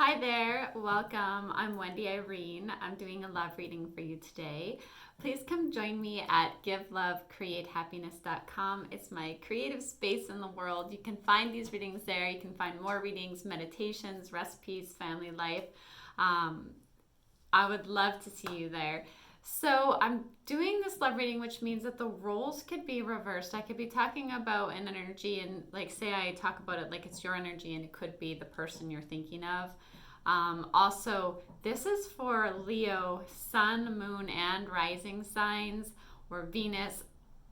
Hi there, welcome. I'm Wendy Irene. I'm doing a love reading for you today. Please come join me at GiveLoveCreateHappiness.com. It's my creative space in the world. You can find these readings there. You can find more readings, meditations, recipes, family life. I would love to see you there. So I'm doing this love reading, which means that the roles could be reversed. I could be talking about an energy and like say I talk about it like it's your energy and it could be the person you're thinking of. Also, this is for Leo, sun, moon, and rising signs, or Venus,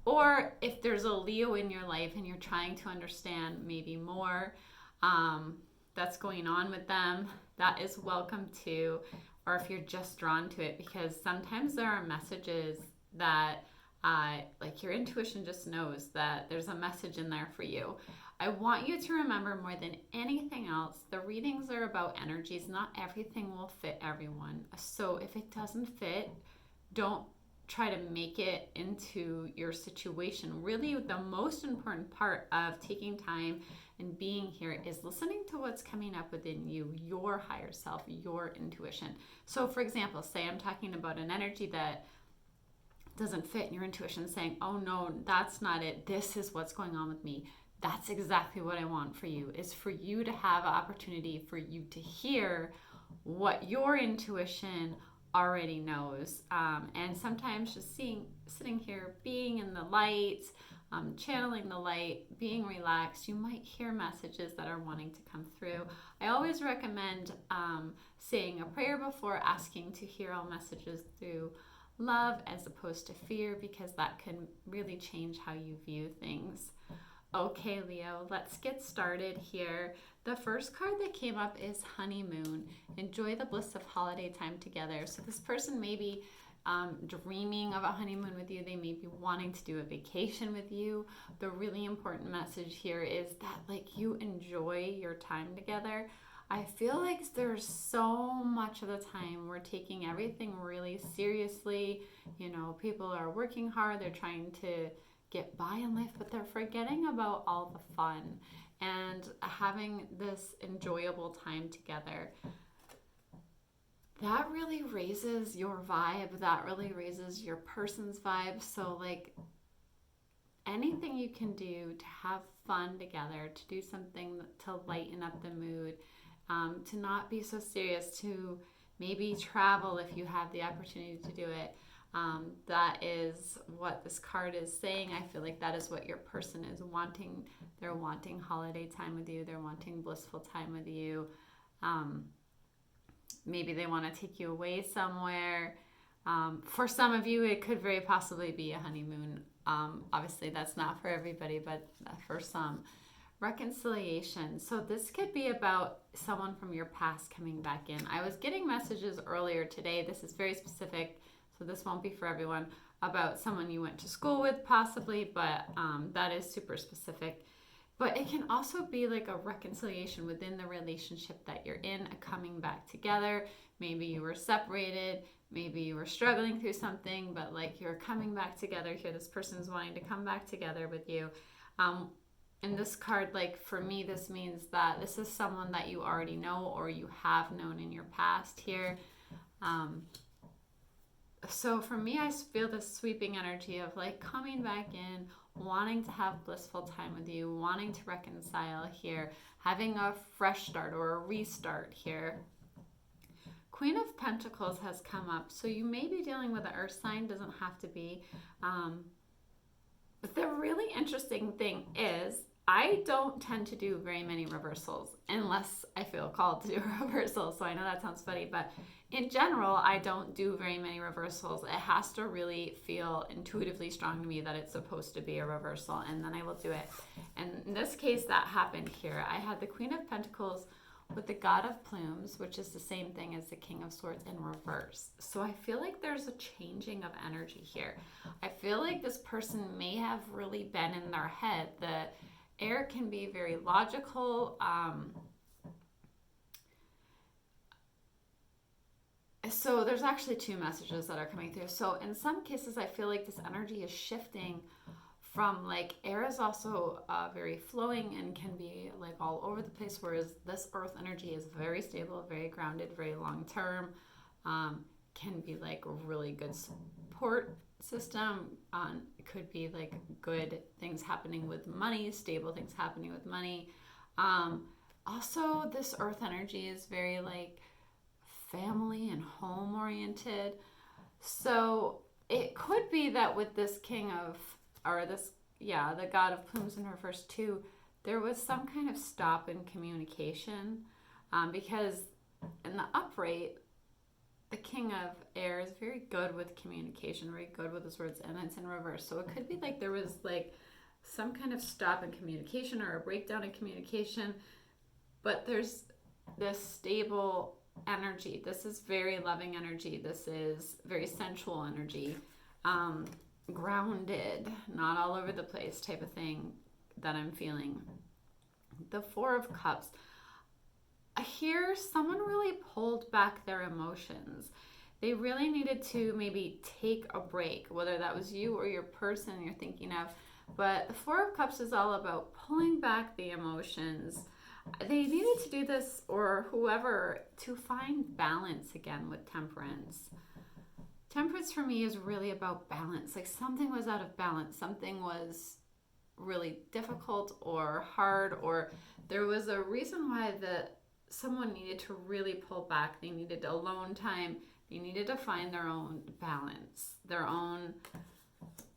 or if there's a Leo in your life and you're trying to understand maybe more that's going on with them, that is welcome too. Or if you're just drawn to it, because sometimes there are messages that like your intuition just knows that there's a message in there for you. I want you to remember more than anything else, the readings are about energies. Not everything will fit everyone. So if it doesn't fit, don't try to make it into your situation. Really, the most important part of taking time and being here is listening to what's coming up within you, your higher self, your intuition. So for example, say I'm talking about an energy that doesn't fit and your intuition saying, oh no, that's not it. This is what's going on with me. That's exactly what I want for you, is for you to have an opportunity for you to hear what your intuition already knows. And sometimes just sitting here, being in the light, channeling the light, being relaxed, you might hear messages that are wanting to come through. I always recommend saying a prayer before asking to hear all messages through love as opposed to fear, because that can really change how you view things. Okay, Leo, let's get started here. The first card that came up is Honeymoon. Enjoy the bliss of holiday time together. So this person may be dreaming of a honeymoon with you. They may be wanting to do a vacation with you. The really important message here is that like you enjoy your time together. I feel like there's so much of the time we're taking everything really seriously. You know, people are working hard. They're trying to get by in life, but they're forgetting about all the fun and having this enjoyable time together. That really raises your vibe. That really raises your person's vibe. So like anything you can do to have fun together, to do something to lighten up the mood, to not be so serious, to maybe travel if you have the opportunity to do it. That is what this card is saying. I feel like that is what your person is wanting. They're wanting holiday time with you. They're wanting blissful time with you. Maybe they want to take you away somewhere. For some of you, it could very possibly be a honeymoon. Obviously, that's not for everybody, but for some. Reconciliation. So this could be about someone from your past coming back in. I was getting messages earlier today. This is very specific, so this won't be for everyone, about someone you went to school with possibly, but that is super specific. But it can also be like a reconciliation within the relationship that you're in, a coming back together. Maybe you were separated, maybe you were struggling through something, but like you're coming back together here. This person's wanting to come back together with you. In this card, like for me, this means that this is someone that you already know or you have known in your past here. So for me, I feel this sweeping energy of like coming back in, wanting to have blissful time with you, wanting to reconcile here, having a fresh start or a restart here. Queen of Pentacles has come up. So you may be dealing with an earth sign, doesn't have to be. But the really interesting thing is I don't tend to do very many reversals unless I feel called to do a reversal. So I know that sounds funny, but in general, I don't do very many reversals. It has to really feel intuitively strong to me that it's supposed to be a reversal, and then I will do it. And in this case, that happened here. I had the Queen of Pentacles with the God of Plumes, which is the same thing as the King of Swords in reverse. So I feel like there's a changing of energy here. I feel like this person may have really been in their head. The air can be very logical. So there's actually two messages that are coming through. So in some cases, I feel like this energy is shifting from like air is also very flowing and can be like all over the place, whereas this earth energy is very stable, very grounded, very long term. Can be like a really good support system. It could be like good things happening with money, stable things happening with money. Also, this earth energy is very like family and home oriented. So it could be that with this king of, or this, yeah, the god of plumes in reverse too, there was some kind of stop in communication, because in the upright, the king of air is very good with communication, very good with his words, and it's in reverse. So it could be like there was like some kind of stop in communication or a breakdown in communication, but there's this stable energy. This is very loving energy. This is very sensual energy, grounded, not all over the place type of thing that I'm feeling. The Four of Cups. Here, someone really pulled back their emotions. They really needed to maybe take a break, whether that was you or your person you're thinking of. But the Four of Cups is all about pulling back the emotions. They needed to do this, or whoever, to find balance again with Temperance. Temperance for me is really about balance. Like something was out of balance. Something was really difficult or hard, or there was a reason why someone needed to really pull back. They needed alone time. They needed to find their own balance, their own.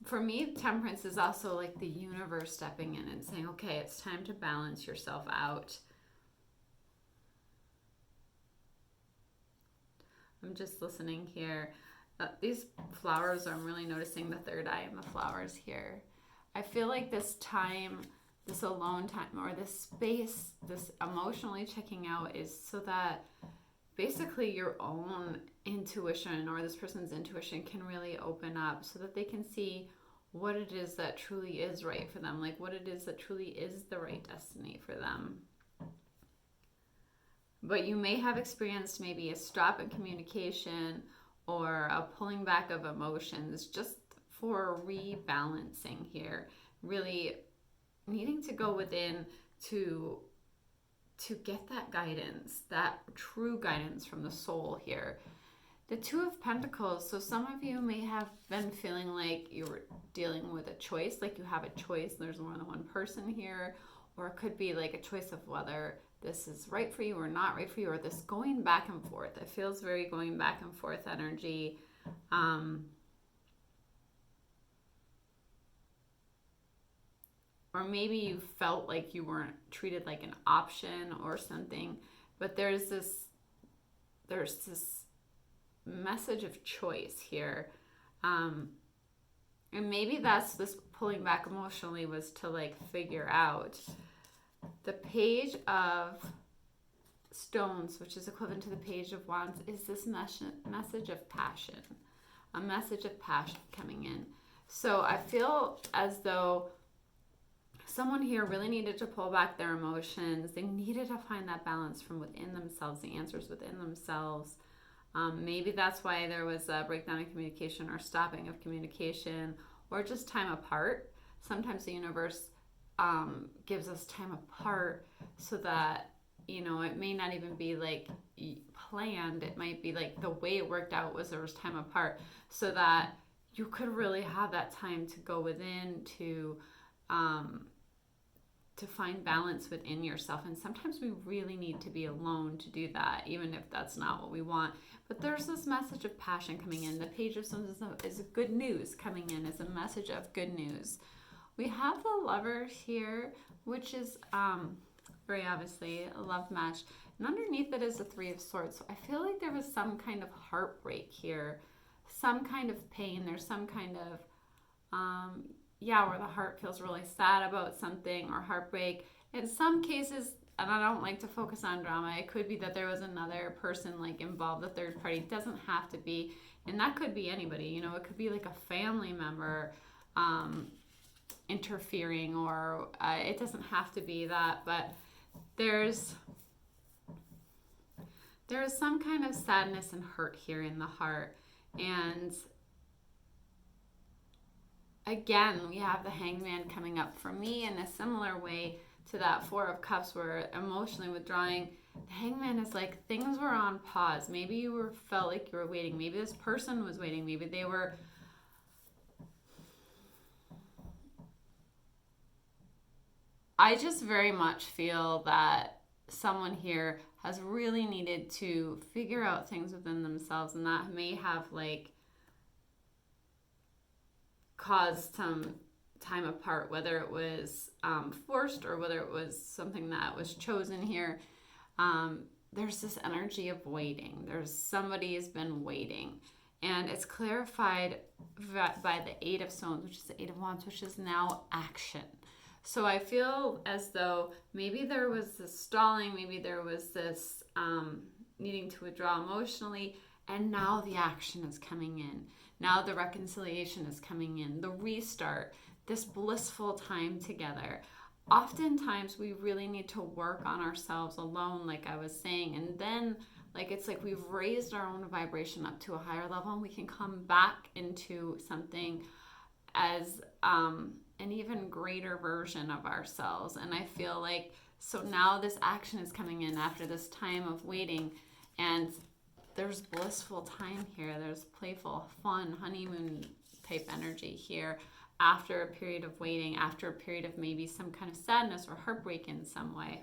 For me, Temperance is also like the universe stepping in and saying, okay, it's time to balance yourself out. I'm just listening here. These flowers, I'm really noticing the third eye in the flowers here. I feel like this time, this alone time, or this space, this emotionally checking out, is so that basically your own intuition or this person's intuition can really open up, so that they can see what it is that truly is right for them, like what it is that truly is the right destiny for them. But you may have experienced maybe a stop in communication or a pulling back of emotions, just for rebalancing here, really needing to go within to get that guidance, that true guidance from the soul here. The Two of Pentacles. So some of you may have been feeling like you were dealing with a choice, like you have a choice, there's more than one person here, or it could be like a choice of whether this is right for you or not right for you, or this going back and forth. It feels very going back and forth energy. Or maybe you felt like you weren't treated like an option or something, but there's this message of choice here. And maybe that's this pulling back emotionally was to like figure out. The Page of Stones, which is equivalent to the Page of Wands, is this message of passion, a message of passion coming in. So I feel as though someone here really needed to pull back their emotions. They needed to find that balance from within themselves, the answers within themselves. Maybe that's why there was a breakdown in communication or stopping of communication, or just time apart. Sometimes the universe gives us time apart so that, it may not even be like planned. It might be like the way it worked out was there was time apart, so that you could really have that time to go within, to find balance within yourself. And sometimes we really need to be alone to do that, even if that's not what we want. But there's this message of passion coming in. The Page of Stones is good news coming in, is a message of good news. We have the Lovers here, which is very obviously a love match. And underneath it is the Three of Swords. So I feel like there was some kind of heartbreak here, some kind of pain. There's some kind of, where the heart feels really sad about something, or heartbreak. In some cases, and I don't like to focus on drama, it could be that there was another person like involved, a third party. It doesn't have to be, and that could be anybody. It could be like a family member interfering, or it doesn't have to be that, but there's some kind of sadness and hurt here in the heart. And again, we have the Hangman coming up for me in a similar way to that Four of Cups, where emotionally withdrawing. The Hangman is like things were on pause. Maybe you felt like you were waiting. Maybe this person was waiting. Maybe they were. I just very much feel that someone here has really needed to figure out things within themselves, and that may have like caused some time apart, whether it was forced or whether it was something that was chosen here. There's this energy of waiting. Somebody has been waiting, and it's clarified by the Eight of Stones, which is the Eight of Wands, which is now action. So I feel as though maybe there was this stalling, maybe there was this needing to withdraw emotionally, and now the action is coming in. Now the reconciliation is coming in, the restart, this blissful time together. Oftentimes we really need to work on ourselves alone, like I was saying, and then it's like we've raised our own vibration up to a higher level, and we can come back into something as an even greater version of ourselves. And I feel like, so now this action is coming in after this time of waiting, and there's blissful time here. There's playful, fun, honeymoon type energy here after a period of waiting, after a period of maybe some kind of sadness or heartbreak in some way.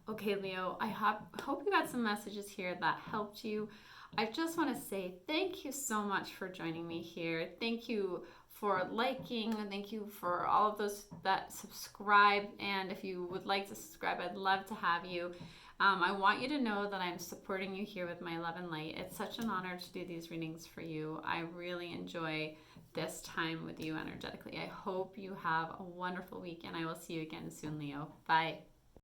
Okay, Leo, I hope you got some messages here that helped you. I just want to say thank you so much for joining me here. Thank you for liking. Thank you for all of those that subscribe. And if you would like to subscribe, I'd love to have you. I want you to know that I'm supporting you here with my love and light. It's such an honor to do these readings for you. I really enjoy this time with you energetically. I hope you have a wonderful week, and I will see you again soon, Leo. Bye.